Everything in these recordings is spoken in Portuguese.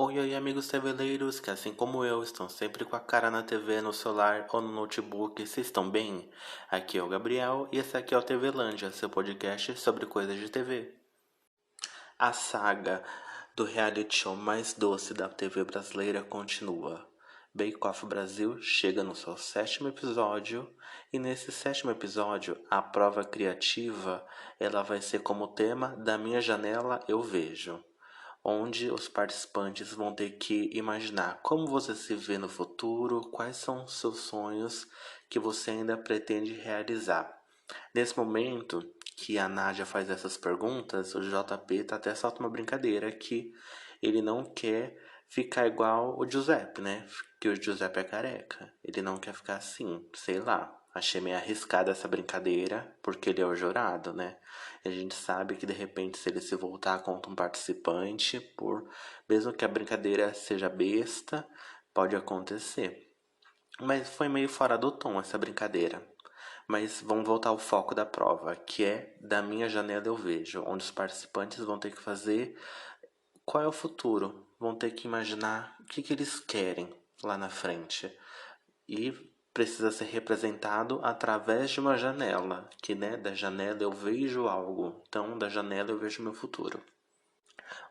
Oi, oi, amigos teveleiros, que assim como eu, estão sempre com a cara na TV, no celular ou no notebook. Vocês estão bem? Aqui é o Gabriel e esse aqui é o TVlândia, seu podcast sobre coisas de TV. A saga do reality show mais doce da TV brasileira continua. Bake Off Brasil chega no seu 7º episódio e nesse 7º episódio a prova criativa ela vai ser como tema Da Minha Janela Eu Vejo, onde os participantes vão ter que imaginar como você se vê no futuro, quais são os seus sonhos que você ainda pretende realizar. Nesse momento que a Nádia faz essas perguntas, o JP até solta uma brincadeira que ele não quer ficar igual o Giuseppe, né? Que o Giuseppe é careca. Ele não quer ficar assim, sei lá. Achei meio arriscada essa brincadeira, porque ele é o jurado, né? E a gente sabe que de repente se ele se voltar contra um participante, mesmo que a brincadeira seja besta, pode acontecer. Mas foi meio fora do tom essa brincadeira. Mas vamos voltar ao foco da prova, que é Da Minha Janela Eu Vejo, onde os participantes vão ter que fazer qual é o futuro, vão ter que imaginar o que eles querem lá na frente. E precisa ser representado através de uma janela, que né, da janela eu vejo algo, então da janela eu vejo meu futuro.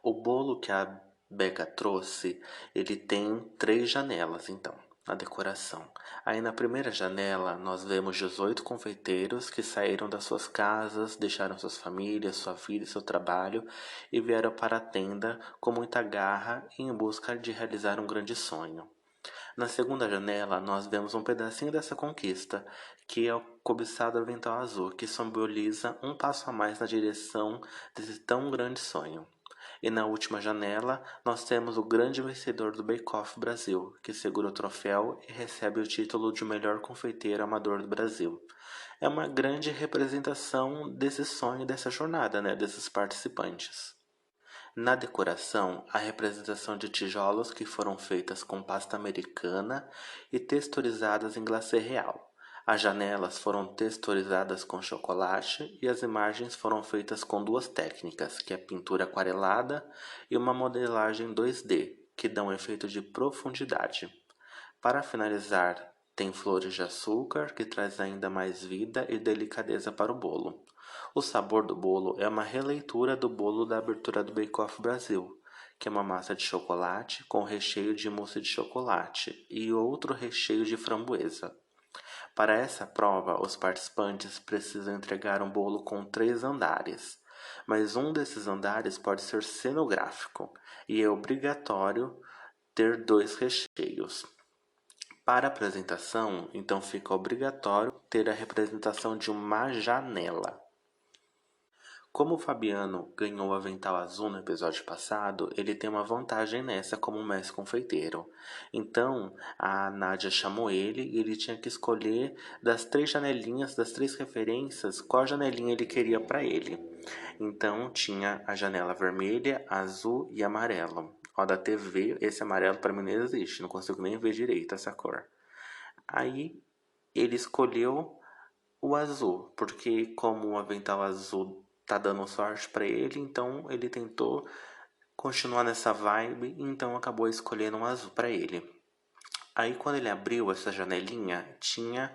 O bolo que a Becca trouxe, ele tem 3 janelas, então, na decoração. Aí na primeira janela, nós vemos 18 confeiteiros que saíram das suas casas, deixaram suas famílias, sua vida e seu trabalho e vieram para a tenda com muita garra em busca de realizar um grande sonho. Na segunda janela, nós vemos um pedacinho dessa conquista, que é o cobiçado avental azul, que simboliza um passo a mais na direção desse tão grande sonho. E na última janela, nós temos o grande vencedor do Bake Off Brasil, que segura o troféu e recebe o título de melhor confeiteiro amador do Brasil. É uma grande representação desse sonho, dessa jornada, né, desses participantes. Na decoração, a representação de tijolos que foram feitas com pasta americana e texturizadas em glacê real. As janelas foram texturizadas com chocolate e as imagens foram feitas com 2 técnicas, que é pintura aquarelada e uma modelagem 2D, que dão um efeito de profundidade. Para finalizar, tem flores de açúcar, que traz ainda mais vida e delicadeza para o bolo. O sabor do bolo é uma releitura do bolo da abertura do Bake Off Brasil, que é uma massa de chocolate com recheio de mousse de chocolate e outro recheio de framboesa. Para essa prova, os participantes precisam entregar um bolo com 3 andares, mas um desses andares pode ser cenográfico e é obrigatório ter 2 recheios. Para a apresentação, então fica obrigatório ter a representação de uma janela. Como o Fabiano ganhou o avental azul no episódio passado, ele tem uma vantagem nessa como mestre confeiteiro. Então, a Nádia chamou ele e ele tinha que escolher das 3 janelinhas, das 3 referências, qual janelinha ele queria para ele. Então, tinha a janela vermelha, azul e amarelo. Ó, da TV, esse amarelo para mim não existe, não consigo nem ver direito essa cor. Aí, ele escolheu o azul, porque como o avental azul tá dando sorte para ele, então ele tentou continuar nessa vibe, então acabou escolhendo um azul para ele. Aí quando ele abriu essa janelinha, tinha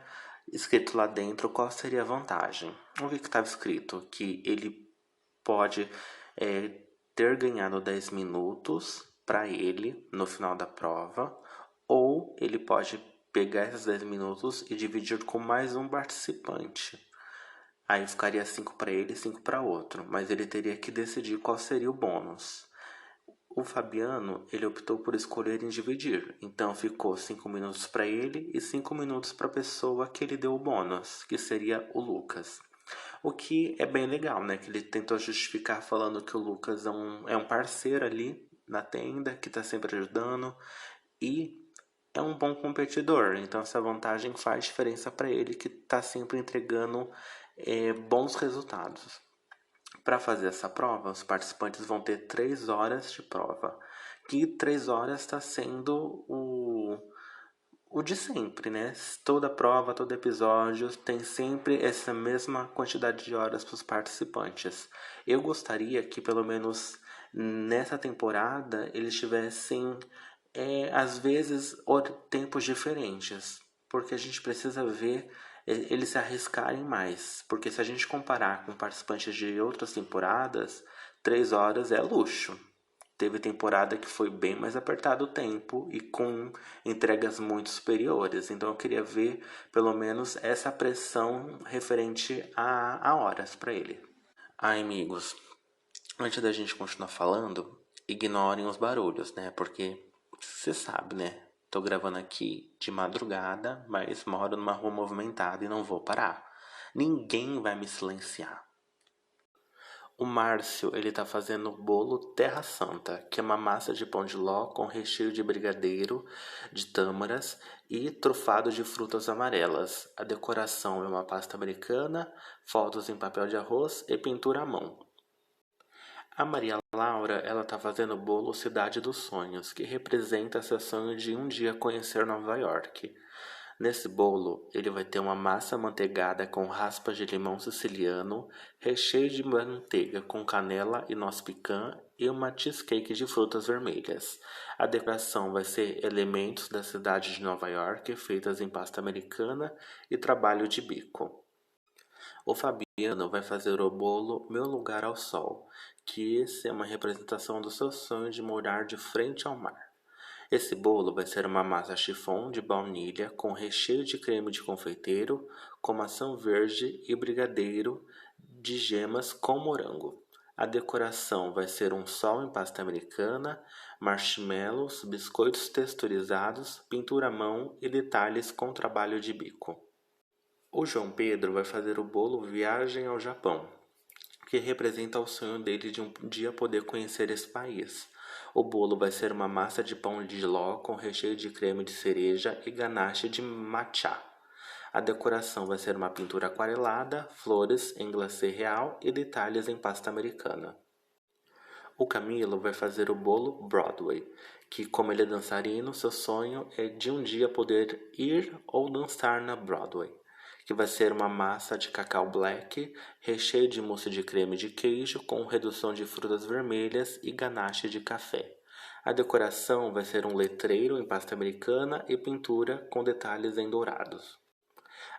escrito lá dentro qual seria a vantagem. O que estava escrito? Que ele pode ter ganhado 10 minutos para ele no final da prova, ou ele pode pegar esses 10 minutos e dividir com mais um participante. Aí ficaria 5 para ele e 5 para outro, mas ele teria que decidir qual seria o bônus. O Fabiano, ele optou por escolher em dividir, então ficou 5 minutos para ele e 5 minutos para a pessoa que ele deu o bônus, que seria o Lucas. O que é bem legal, né? Que ele tentou justificar falando que o Lucas é um parceiro ali na tenda, que está sempre ajudando e é um bom competidor. Então essa vantagem faz diferença para ele, que está sempre entregando bons resultados. Para fazer essa prova, os participantes vão ter 3 horas de prova, que 3 horas está sendo O de sempre, né? Toda prova, todo episódio tem sempre essa mesma quantidade de horas para os participantes. Eu gostaria que, pelo menos nessa temporada, eles tivessem, às vezes, tempos diferentes, porque a gente precisa ver eles se arriscarem mais. Porque se a gente comparar com participantes de outras temporadas, 3 horas é luxo. Teve temporada que foi bem mais apertado o tempo e com entregas muito superiores. Então eu queria ver pelo menos essa pressão referente a horas para ele. Ai, amigos, antes da gente continuar falando, ignorem os barulhos, né? Porque você sabe, né? Tô gravando aqui de madrugada, mas moro numa rua movimentada e não vou parar. Ninguém vai me silenciar. O Márcio, ele tá fazendo bolo Terra Santa, que é uma massa de pão de ló com recheio de brigadeiro, de tâmaras e trufado de frutas amarelas. A decoração é uma pasta americana, fotos em papel de arroz e pintura à mão. A Maria Laura, ela tá fazendo o bolo Cidade dos Sonhos, que representa seu sonho de um dia conhecer Nova York. Nesse bolo, ele vai ter uma massa amanteigada com raspas de limão siciliano, recheio de manteiga com canela e noz pecan e uma cheesecake de frutas vermelhas. A decoração vai ser elementos da cidade de Nova York feitas em pasta americana e trabalho de bico. O Fabiano vai fazer o bolo Meu Lugar ao Sol, que esse é uma representação do seu sonho de morar de frente ao mar. Esse bolo vai ser uma massa chiffon de baunilha com recheio de creme de confeiteiro, com maçã verde e brigadeiro de gemas com morango. A decoração vai ser um sol em pasta americana, marshmallows, biscoitos texturizados, pintura à mão e detalhes com trabalho de bico. O João Pedro vai fazer o bolo Viagem ao Japão, que representa o sonho dele de um dia poder conhecer esse país. O bolo vai ser uma massa de pão de ló com recheio de creme de cereja e ganache de matcha. A decoração vai ser uma pintura aquarelada, flores em glacê real e detalhes em pasta americana. O Camilo vai fazer o bolo Broadway, que, como ele é dançarino, seu sonho é de um dia poder ir ou dançar na Broadway, que vai ser uma massa de cacau black, recheio de mousse de creme de queijo com redução de frutas vermelhas e ganache de café. A decoração vai ser um letreiro em pasta americana e pintura com detalhes em dourados.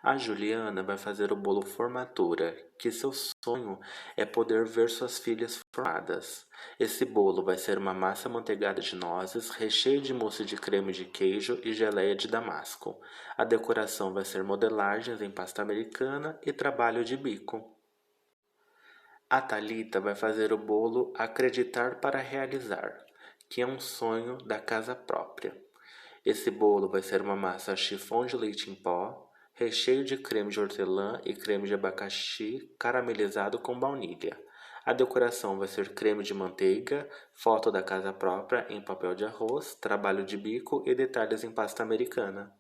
A Juliana vai fazer o bolo formatura, que seu sonho é poder ver suas filhas formadas. Esse bolo vai ser uma massa manteigada de nozes, recheio de mousse de creme de queijo e geleia de damasco. A decoração vai ser modelagens em pasta americana e trabalho de bico. A Thalita vai fazer o bolo Acreditar para Realizar, que é um sonho da casa própria. Esse bolo vai ser uma massa chiffon de leite em pó, recheio de creme de hortelã e creme de abacaxi caramelizado com baunilha. A decoração vai ser creme de manteiga, foto da casa própria em papel de arroz, trabalho de bico e detalhes em pasta americana.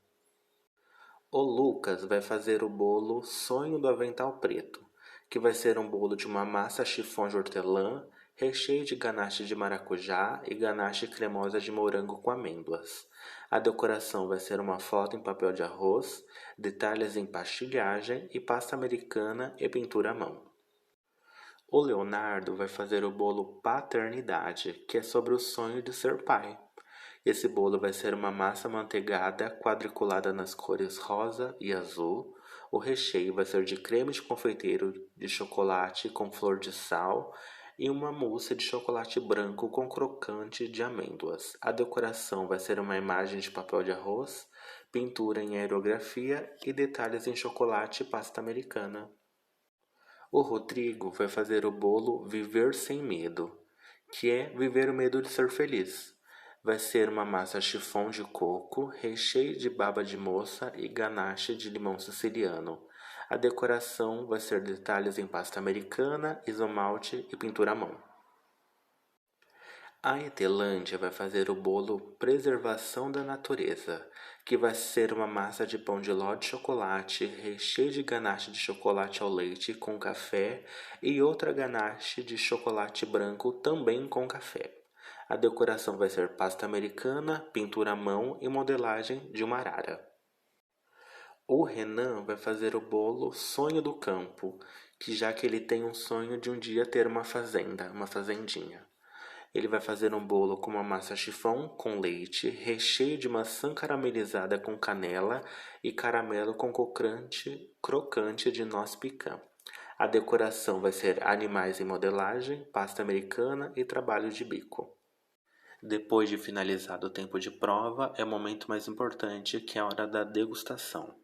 O Lucas vai fazer o bolo Sonho do Avental Preto, que vai ser um bolo de uma massa chiffon de hortelã, recheio de ganache de maracujá e ganache cremosa de morango com amêndoas. A decoração vai ser uma foto em papel de arroz, detalhes em pastilhagem e pasta americana e pintura à mão. O Leonardo vai fazer o bolo Paternidade, que é sobre o sonho de ser pai. Esse bolo vai ser uma massa manteigada quadriculada nas cores rosa e azul. O recheio vai ser de creme de confeiteiro de chocolate com flor de sal e uma mousse de chocolate branco com crocante de amêndoas. A decoração vai ser uma imagem de papel de arroz, pintura em aerografia e detalhes em chocolate e pasta americana. O Rodrigo vai fazer o bolo Viver Sem Medo, que é viver o medo de ser feliz. Vai ser uma massa chiffon de coco, recheio de baba de moça e ganache de limão siciliano. A decoração vai ser detalhes em pasta americana, isomalte e pintura à mão. A Etelândia vai fazer o bolo Preservação da Natureza, que vai ser uma massa de pão de ló de chocolate, recheio de ganache de chocolate ao leite com café e outra ganache de chocolate branco também com café. A decoração vai ser pasta americana, pintura à mão e modelagem de uma arara. O Renan vai fazer o bolo Sonho do Campo, já que ele tem um sonho de um dia ter uma fazenda, uma fazendinha. Ele vai fazer um bolo com uma massa chiffon com leite, recheio de maçã caramelizada com canela e caramelo com crocante de noz pecan. A decoração vai ser animais em modelagem, pasta americana e trabalho de bico. Depois de finalizado o tempo de prova, é o momento mais importante, que é a hora da degustação.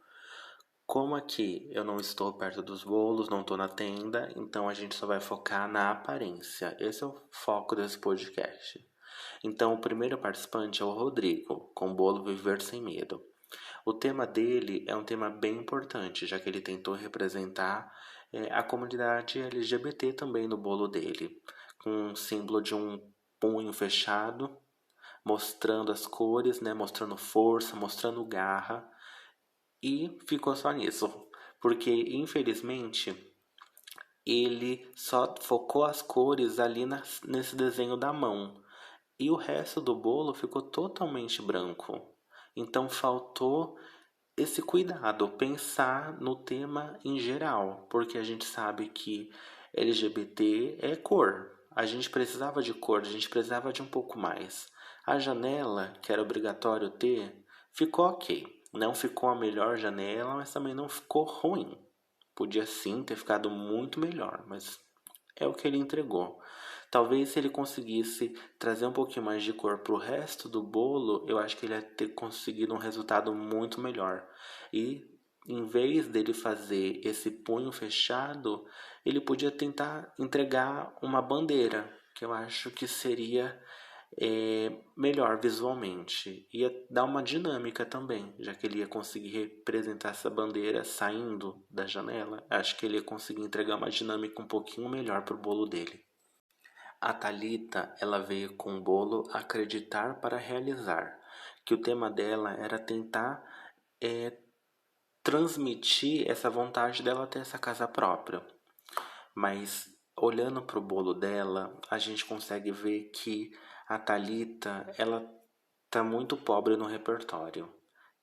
Como aqui eu não estou perto dos bolos, não estou na tenda, então a gente só vai focar na aparência. Esse é o foco desse podcast. Então o primeiro participante é o Rodrigo, com o bolo Viver Sem Medo. O tema dele é um tema bem importante, já que ele tentou representar a comunidade LGBT também no bolo dele, com um símbolo de um punho fechado, mostrando as cores, né, mostrando força, mostrando garra. E ficou só nisso, porque infelizmente ele só focou as cores ali nesse desenho da mão e o resto do bolo ficou totalmente branco. Então faltou esse cuidado, pensar no tema em geral, porque a gente sabe que LGBT é cor. A gente precisava de cor, a gente precisava de um pouco mais. A janela, que era obrigatório ter, ficou ok. Não ficou a melhor janela, mas também não ficou ruim. Podia sim ter ficado muito melhor, mas é o que ele entregou. Talvez se ele conseguisse trazer um pouquinho mais de cor para o resto do bolo, eu acho que ele ia ter conseguido um resultado muito melhor. E em vez dele fazer esse punho fechado, ele podia tentar entregar uma bandeira, que eu acho que seria melhor visualmente. Ia dar uma dinâmica também, já que ele ia conseguir representar essa bandeira saindo da janela. Acho que ele ia conseguir entregar uma dinâmica um pouquinho melhor pro bolo dele. A Thalita, ela veio com o bolo Acreditar para Realizar, que o tema dela era tentar transmitir essa vontade dela ter essa casa própria. Mas olhando para o bolo dela, a gente consegue ver que a Thalita, ela tá muito pobre no repertório.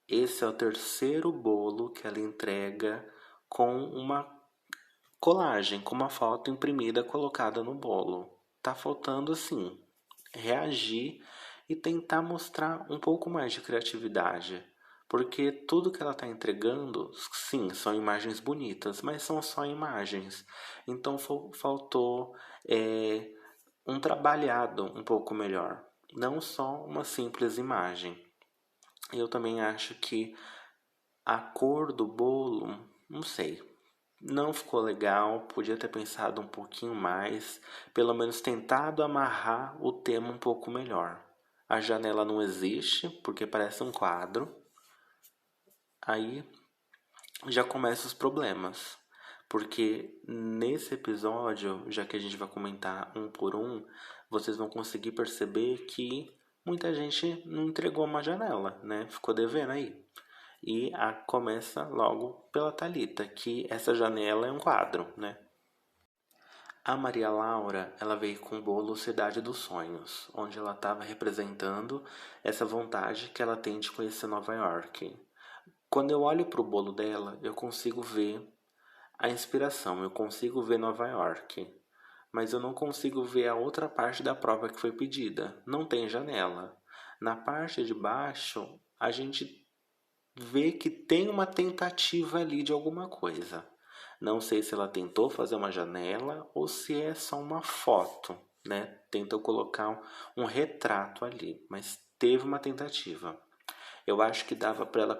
Esse é o terceiro bolo que ela entrega com uma colagem, com uma foto imprimida colocada no bolo. Tá faltando assim reagir e tentar mostrar um pouco mais de criatividade. Porque tudo que ela está entregando, sim, são imagens bonitas, mas são só imagens. Então faltou um trabalhado um pouco melhor, não só uma simples imagem. Eu também acho que a cor do bolo, não sei, não ficou legal, podia ter pensado um pouquinho mais, pelo menos tentado amarrar o tema um pouco melhor. A janela não existe, porque parece um quadro. Aí já começam os problemas. Porque nesse episódio, já que a gente vai comentar um por um, vocês vão conseguir perceber que muita gente não entregou uma janela, né? Ficou devendo aí. E começa logo pela Thalita, que essa janela é um quadro, né? A Maria Laura, ela veio com o bolo Cidade dos Sonhos, onde ela estava representando essa vontade que ela tem de conhecer Nova York. Quando eu olho para o bolo dela, eu consigo ver a inspiração, eu consigo ver Nova York, mas eu não consigo ver a outra parte da prova que foi pedida. Não tem janela. Na parte de baixo, a gente vê que tem uma tentativa ali de alguma coisa. Não sei se ela tentou fazer uma janela ou se é só uma foto, né? Tentou colocar um retrato ali, mas teve uma tentativa. Eu acho que dava para ela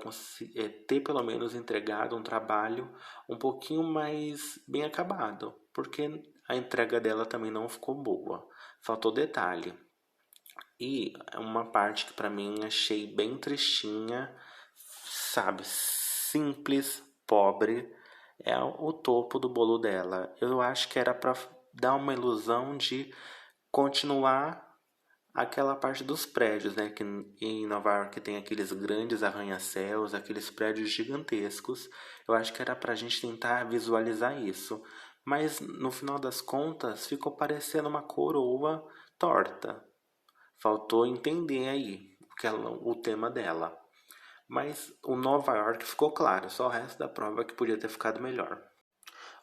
ter pelo menos entregado um trabalho um pouquinho mais bem acabado, porque a entrega dela também não ficou boa. Faltou detalhe. E uma parte que para mim achei bem tristinha, sabe, simples, pobre, é o topo do bolo dela. Eu acho que era para dar uma ilusão de continuar aquela parte dos prédios, né? Que em Nova York tem aqueles grandes arranha-céus, aqueles prédios gigantescos. Eu acho que era pra gente tentar visualizar isso. Mas no final das contas ficou parecendo uma coroa torta. Faltou entender aí o tema dela. Mas o Nova York ficou claro, só o resto da prova que podia ter ficado melhor.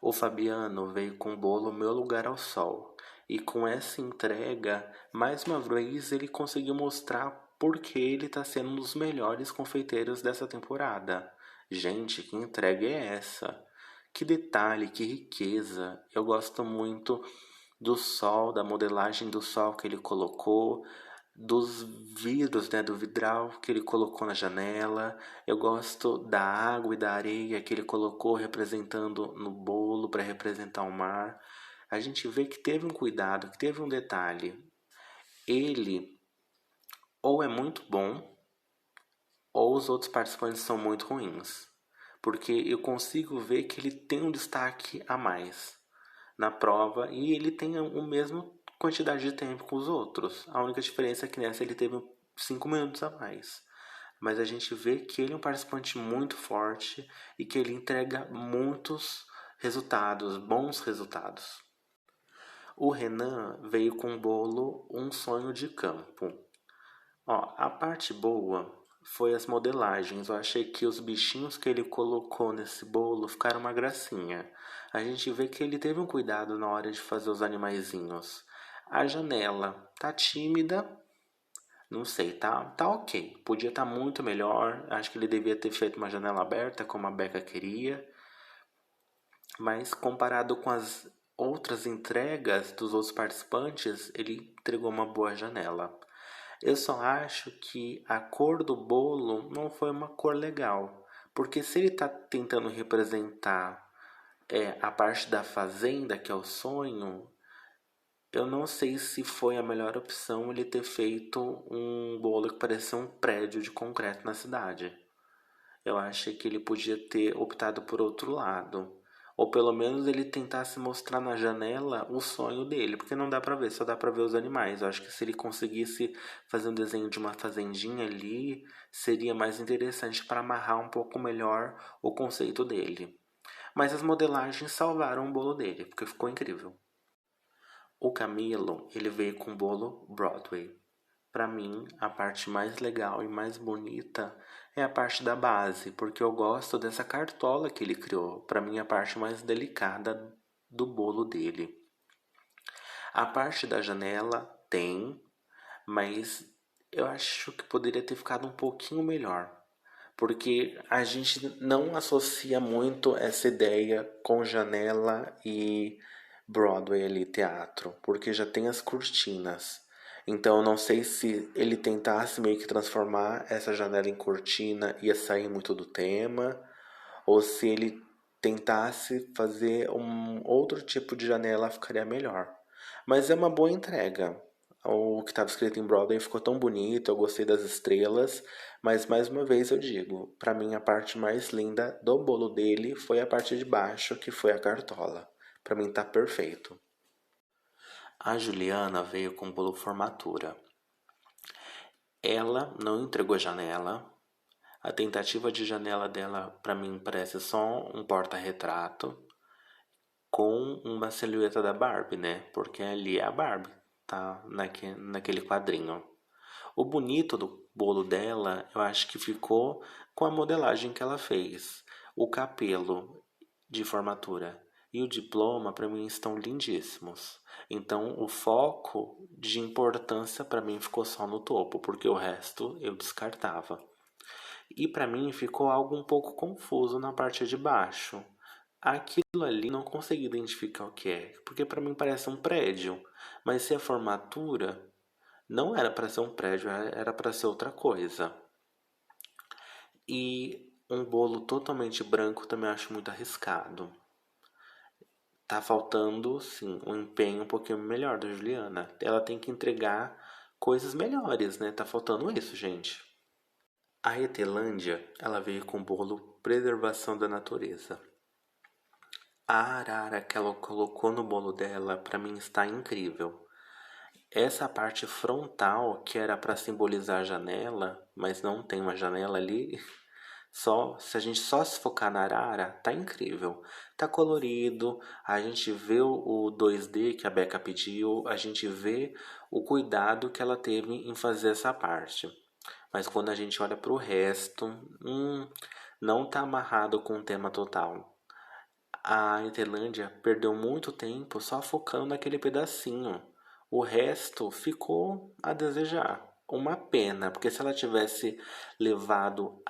O Fabiano veio com o bolo Meu Lugar ao Sol. E com essa entrega, mais uma vez ele conseguiu mostrar por que ele está sendo um dos melhores confeiteiros dessa temporada. Gente, que entrega é essa? Que detalhe, que riqueza! Eu gosto muito do sol, da modelagem do sol que ele colocou, dos vidros, né, do vidral que ele colocou na janela. Eu gosto da água e da areia que ele colocou representando no bolo para representar o mar. A gente vê que teve um cuidado, que teve um detalhe. Ele ou é muito bom ou os outros participantes são muito ruins, porque eu consigo ver que ele tem um destaque a mais na prova e ele tem o mesmo quantidade de tempo com os outros. A única diferença é que nessa ele teve 5 minutos a mais. Mas a gente vê que ele é um participante muito forte e que ele entrega muitos resultados, bons resultados. O Renan veio com o bolo Um Sonho de Campo. Ó, a parte boa foi as modelagens. Eu achei que os bichinhos que ele colocou nesse bolo ficaram uma gracinha. A gente vê que ele teve um cuidado na hora de fazer os animaizinhos. A janela tá tímida, não sei, tá ok. Podia estar muito melhor. Acho que ele devia ter feito uma janela aberta, como a Becca queria. Mas comparado com as outras entregas dos outros participantes, ele entregou uma boa janela. Eu só acho que a cor do bolo não foi uma cor legal. Porque se ele está tentando representar a parte da fazenda, que é o sonho, eu não sei se foi a melhor opção ele ter feito um bolo que parecia um prédio de concreto na cidade. Eu achei que ele podia ter optado por outro lado. Ou pelo menos ele tentasse mostrar na janela o sonho dele, porque não dá pra ver, só dá pra ver os animais. Eu acho que se ele conseguisse fazer um desenho de uma fazendinha ali, seria mais interessante para amarrar um pouco melhor o conceito dele. Mas as modelagens salvaram o bolo dele, porque ficou incrível. O Camilo, ele veio com o bolo Broadway. Para mim, a parte mais legal e mais bonita é a parte da base, porque eu gosto dessa cartola que ele criou. Para mim, é a parte mais delicada do bolo dele. A parte da janela tem, mas eu acho que poderia ter ficado um pouquinho melhor, porque a gente não associa muito essa ideia com janela e Broadway ali, teatro, porque já tem as cortinas. Então eu não sei se ele tentasse meio que transformar essa janela em cortina ia sair muito do tema, ou se ele tentasse fazer um outro tipo de janela ficaria melhor. Mas é uma boa entrega. O que estava escrito em Broadway ficou tão bonito, eu gostei das estrelas, mas mais uma vez eu digo, para mim a parte mais linda do bolo dele foi a parte de baixo, que foi a cartola. Para mim tá perfeito. A Juliana veio com bolo formatura. Ela não entregou janela. A tentativa de janela dela, para mim, parece só um porta-retrato com uma silhueta da Barbie, né? Porque ali é a Barbie, tá? Naquele quadrinho. O bonito do bolo dela, eu acho que ficou com a modelagem que ela fez. O capelo de formatura e o diploma, para mim, estão lindíssimos. Então, o foco de importância para mim ficou só no topo, porque o resto eu descartava. E para mim ficou algo um pouco confuso na parte de baixo. Aquilo ali não consegui identificar o que é, porque para mim parece um prédio, mas se é formatura, não era para ser um prédio, era para ser outra coisa. E um bolo totalmente branco também acho muito arriscado. Tá faltando, sim, um empenho um pouquinho melhor da Juliana. Ela tem que entregar coisas melhores, né? Tá faltando isso, gente. A Etelândia, ela veio com o bolo Preservação da Natureza. A arara que ela colocou no bolo dela, para mim está incrível. Essa parte frontal, que era para simbolizar a janela, mas não tem uma janela ali, Se a gente só se focar na arara, tá incrível. Tá colorido, a gente vê o 2D que a Becca pediu, a gente vê o cuidado que ela teve em fazer essa parte. Mas quando a gente olha para o resto, não tá amarrado com o tema total. A Interlândia perdeu muito tempo só focando naquele pedacinho. O resto ficou a desejar. Uma pena, porque se ela tivesse levado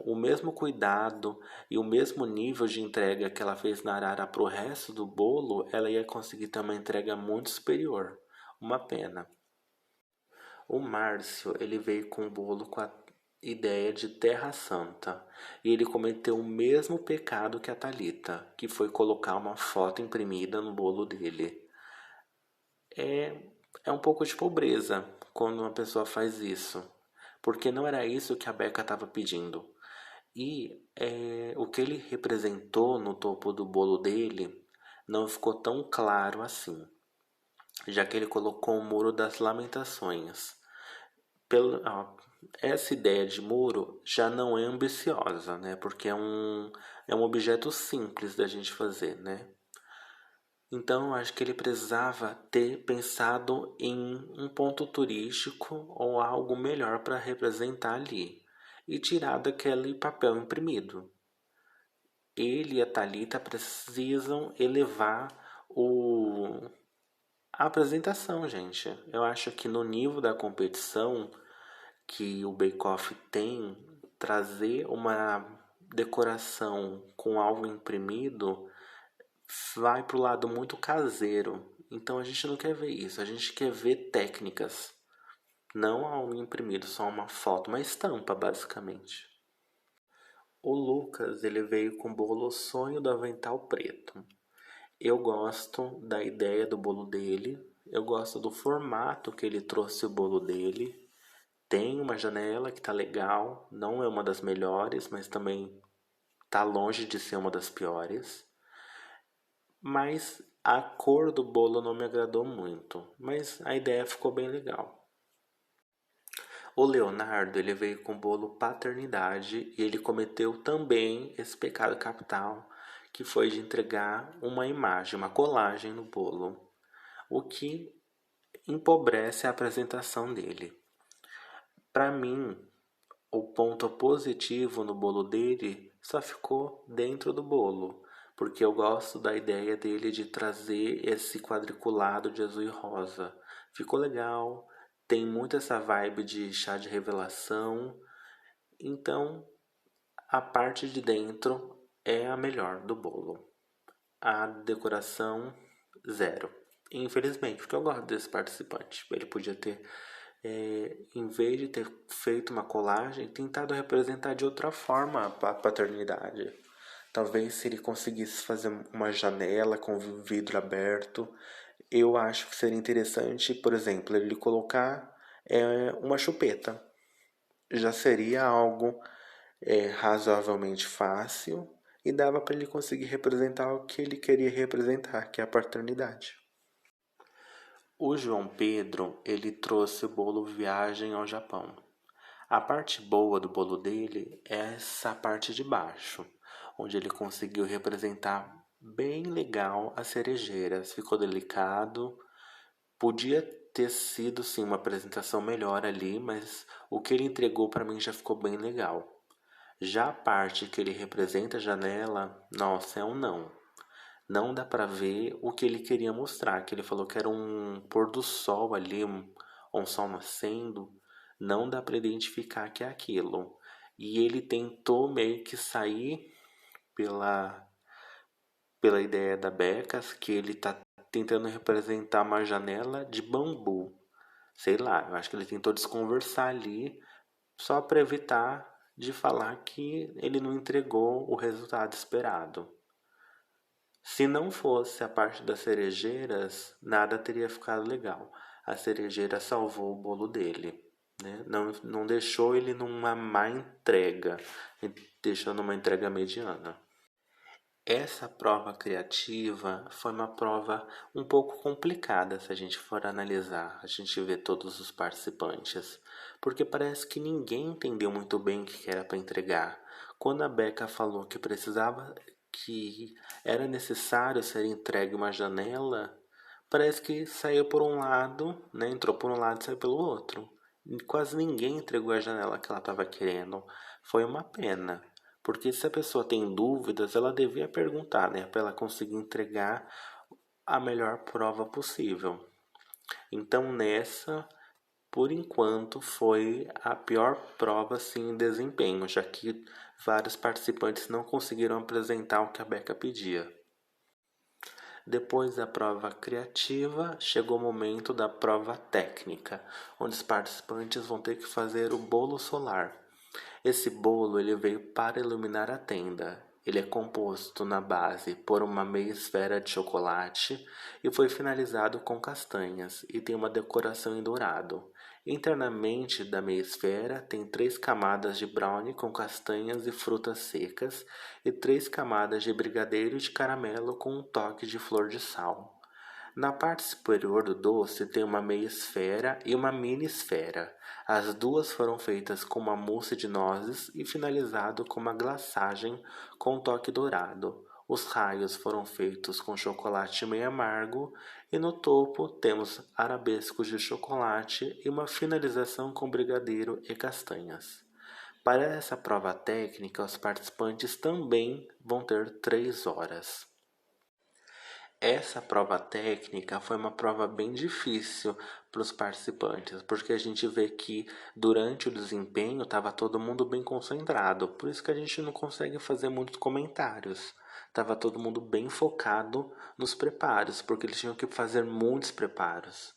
o mesmo cuidado e o mesmo nível de entrega que ela fez na Arara para o resto do bolo, ela ia conseguir ter uma entrega muito superior. Uma pena. O Márcio, ele veio com o bolo com a ideia de Terra Santa. E ele cometeu o mesmo pecado que a Thalita, que foi colocar uma foto imprimida no bolo dele. É, é um pouco de pobreza quando uma pessoa faz isso, porque não era isso que a Becca estava pedindo. E o que ele representou no topo do bolo dele não ficou tão claro assim, já que ele colocou o Muro das Lamentações. Essa ideia de muro já não é ambiciosa, né? Porque é um objeto simples da gente fazer, né? Então, eu acho que ele precisava ter pensado em um ponto turístico ou algo melhor para representar ali e tirar daquele papel imprimido. Ele e a Thalita precisam elevar a apresentação, gente. Eu acho que no nível da competição que o Bake Off tem, trazer uma decoração com algo imprimido vai para o lado muito caseiro. Então a gente não quer ver isso, a gente quer ver técnicas, não algo imprimido, só uma foto, uma estampa basicamente. O Lucas, ele veio com o bolo Sonho do Avental Preto. Eu gosto da ideia do bolo dele, eu gosto do formato que ele trouxe o bolo dele. Tem uma janela que tá legal, não é uma das melhores, mas também tá longe de ser uma das piores. Mas a cor do bolo não me agradou muito, mas a ideia ficou bem legal. O Leonardo, ele veio com o bolo Paternidade e ele cometeu também esse pecado capital, que foi de entregar uma imagem, uma colagem no bolo, o que empobrece a apresentação dele. Para mim, o ponto positivo no bolo dele só ficou dentro do bolo, porque eu gosto da ideia dele de trazer esse quadriculado de azul e rosa. Ficou legal, tem muito essa vibe de chá de revelação, então a parte de dentro é a melhor do bolo. A decoração, zero. Infelizmente, porque eu gosto desse participante. Ele podia ter, em vez de ter feito uma colagem, tentado representar de outra forma a paternidade. Talvez se ele conseguisse fazer uma janela com vidro aberto, eu acho que seria interessante, por exemplo, ele colocar uma chupeta. Já seria algo razoavelmente fácil e dava para ele conseguir representar o que ele queria representar, que é a paternidade. O João Pedro, ele trouxe o bolo Viagem ao Japão. A parte boa do bolo dele é essa parte de baixo, onde ele conseguiu representar bem legal as cerejeiras. Ficou delicado. Podia ter sido sim uma apresentação melhor ali, mas o que ele entregou para mim já ficou bem legal. Já a parte que ele representa a janela, nossa, é um não. Não dá para ver o que ele queria mostrar, que ele falou que era um pôr do sol ali, um sol nascendo, não dá para identificar que é aquilo. E ele tentou meio que sair pela pela ideia da Becas, que ele tá tentando representar uma janela de bambu. Sei lá, eu acho que ele tentou desconversar ali só para evitar de falar que ele não entregou o resultado esperado. Se não fosse a parte das cerejeiras, nada teria ficado legal. A cerejeira salvou o bolo dele, né? Não deixou ele numa má entrega, deixou numa entrega mediana. Essa prova criativa foi uma prova um pouco complicada se a gente for analisar, a gente vê todos os participantes, porque parece que ninguém entendeu muito bem o que era para entregar. Quando a Becca falou que era necessário ser entregue uma janela, parece que saiu por um lado, né? Entrou por um lado e saiu pelo outro. E quase ninguém entregou a janela que ela estava querendo. Foi uma pena. Porque se a pessoa tem dúvidas, ela devia perguntar, né? Para ela conseguir entregar a melhor prova possível. Então nessa, por enquanto, foi a pior prova assim, em desempenho, já que vários participantes não conseguiram apresentar o que a Becca pedia. Depois da prova criativa, chegou o momento da prova técnica, onde os participantes vão ter que fazer o bolo solar. Esse bolo ele veio para iluminar a tenda. Ele é composto na base por uma meia esfera de chocolate e foi finalizado com castanhas e tem uma decoração em dourado. Internamente da meia esfera tem 3 camadas de brownie com castanhas e frutas secas e 3 camadas de brigadeiro de caramelo com um toque de flor de sal. Na parte superior do doce tem uma meia esfera e uma mini esfera. As duas foram feitas com uma mousse de nozes e finalizado com uma glaçagem com um toque dourado. Os raios foram feitos com chocolate meio amargo e no topo temos arabescos de chocolate e uma finalização com brigadeiro e castanhas. Para essa prova técnica, os participantes também vão ter 3 horas. Essa prova técnica foi uma prova bem difícil para os participantes, porque a gente vê que durante o desempenho estava todo mundo bem concentrado, por isso que a gente não consegue fazer muitos comentários. Estava todo mundo bem focado nos preparos, porque eles tinham que fazer muitos preparos.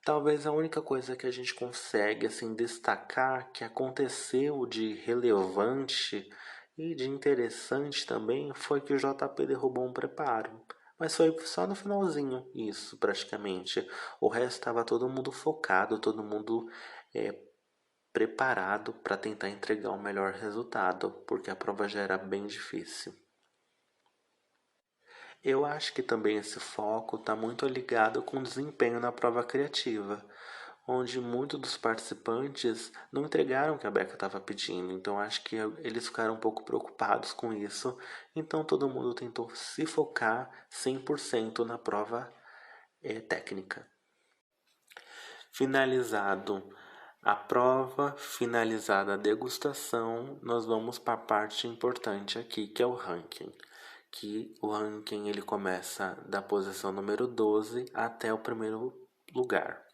Talvez a única coisa que a gente consegue assim destacar que aconteceu de relevante e de interessante também foi que o JP derrubou um preparo. Mas foi só no finalzinho isso, praticamente. O resto estava todo mundo focado, todo mundo é, preparado para tentar entregar o melhor resultado, porque a prova já era bem difícil. Eu acho que também esse foco está muito ligado com o desempenho na prova criativa, onde muitos dos participantes não entregaram o que a Becca estava pedindo, então acho que eles ficaram um pouco preocupados com isso, então todo mundo tentou se focar 100% na prova técnica. Finalizado a prova, finalizada a degustação, nós vamos para a parte importante aqui, que é o ranking. Que o ranking ele começa da posição número 12 até o primeiro lugar.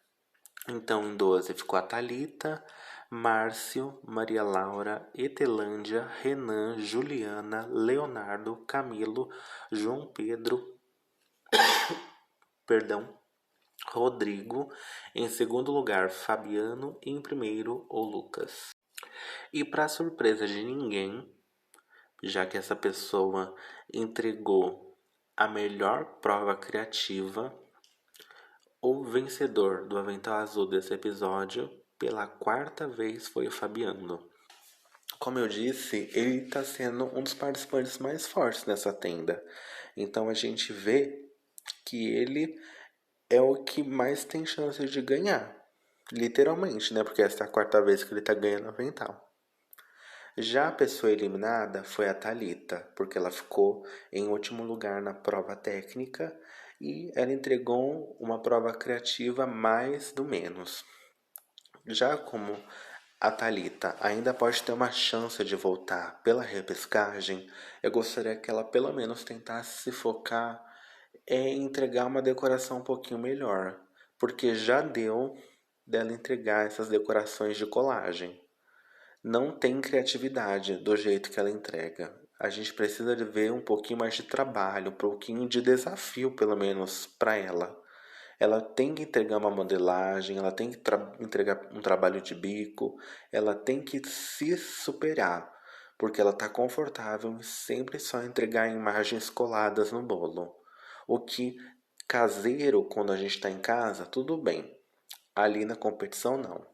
Então, em 12 ficou a Thalita, Márcio, Maria Laura, Etelândia, Renan, Juliana, Leonardo, Camilo, João Pedro, perdão, Rodrigo, em segundo lugar Fabiano e em primeiro o Lucas. E para surpresa de ninguém, já que essa pessoa entregou a melhor prova criativa, o vencedor do Avental Azul desse episódio, pela 4ª vez, foi o Fabiano. Como eu disse, ele está sendo um dos participantes mais fortes nessa tenda. Então a gente vê que ele é o que mais tem chance de ganhar. Literalmente, né? Porque essa é a 4ª vez que ele está ganhando o Avental. Já a pessoa eliminada foi a Thalita, porque ela ficou em último lugar na prova técnica e ela entregou uma prova criativa mais do menos. Já como a Thalita ainda pode ter uma chance de voltar pela repescagem, eu gostaria que ela pelo menos tentasse se focar em entregar uma decoração um pouquinho melhor, porque já deu dela entregar essas decorações de colagem. Não tem criatividade do jeito que ela entrega. A gente precisa de ver um pouquinho mais de trabalho, um pouquinho de desafio, pelo menos, para ela. Ela tem que entregar uma modelagem, ela tem que entregar um trabalho de bico, ela tem que se superar, porque ela está confortável em sempre só entregar imagens coladas no bolo. O que caseiro, quando a gente está em casa, tudo bem. Ali na competição, não.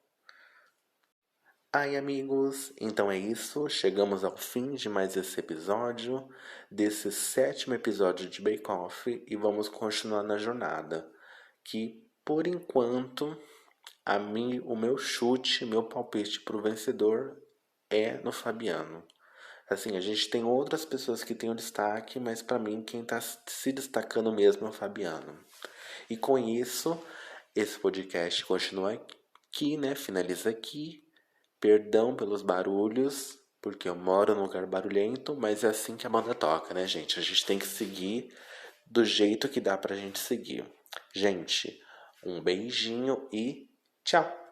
Ai, amigos, então é isso. Chegamos ao fim de mais esse episódio, desse 7º episódio de Bake Off, e vamos continuar na jornada. Que por enquanto, o meu chute, meu palpite para o vencedor é no Fabiano. Assim, a gente tem outras pessoas que têm o destaque, mas pra mim quem tá se destacando mesmo é o Fabiano. E com isso, esse podcast continua aqui, né? Finaliza aqui. Perdão pelos barulhos, porque eu moro num lugar barulhento, mas é assim que a banda toca, né, gente? A gente tem que seguir do jeito que dá pra gente seguir. Gente, um beijinho e tchau!